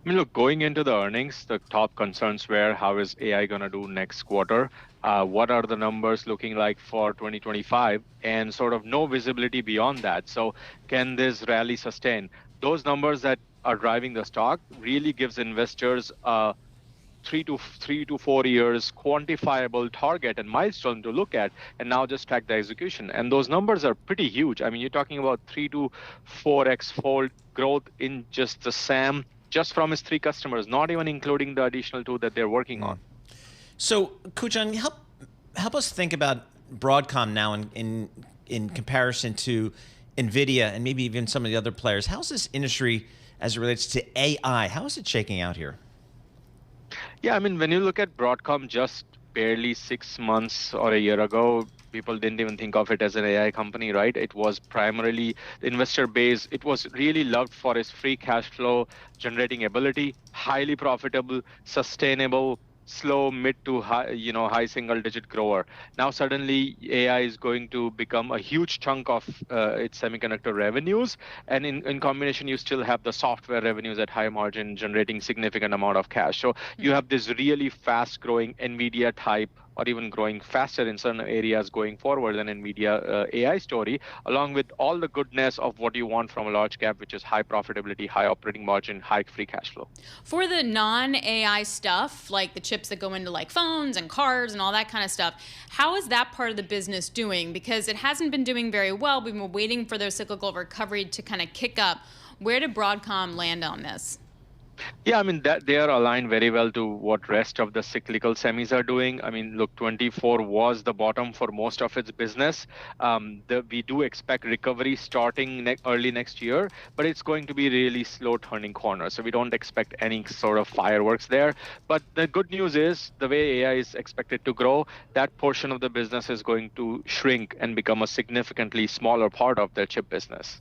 I mean, look, going into the earnings, the top concerns were how is AI going to do next quarter? What are the numbers looking like for 2025? And sort of no visibility beyond that. So, can this rally sustain? Those numbers that are driving the stock really gives investors a 3 to 4 years quantifiable target and milestone to look at, and now just track the execution. And those numbers are pretty huge. I mean, you're talking about 3 to 4x fold growth in just the SAM, just from his three customers, not even including the additional two that they're working on. So, Kunjan, help us think about Broadcom now in comparison to NVIDIA and maybe even some of the other players. How's this industry as it relates to AI? How is it shaking out here? Yeah, I mean, when you look at Broadcom just barely 6 months or a year ago, people didn't even think of it as an AI company, right? It was primarily the investor base. It was really loved for its free cash flow generating ability, highly profitable, sustainable, slow mid to high, high single digit grower. Now suddenly AI is going to become a huge chunk of its semiconductor revenues, and in combination you still have the software revenues at high margin generating significant amount of cash. So you have this really fast growing Nvidia type, or even growing faster in certain areas going forward than Nvidia AI story, along with all the goodness of what you want from a large cap, which is high profitability, high operating margin, high free cash flow. For the non-AI stuff, like the chips that go into like phones and cars and all that kind of stuff, how is that part of the business doing? Because it hasn't been doing very well. We've been waiting for their cyclical recovery to kind of kick up. Where did Broadcom land on this? Yeah, I mean that they are aligned very well to what rest of the cyclical semis are doing. I mean, look, 24 was the bottom for most of its business. We do expect recovery starting early next year, but it's going to be really slow turning corner. So we don't expect any sort of fireworks there. But the good news is the way AI is expected to grow, that portion of the business is going to shrink and become a significantly smaller part of their chip business.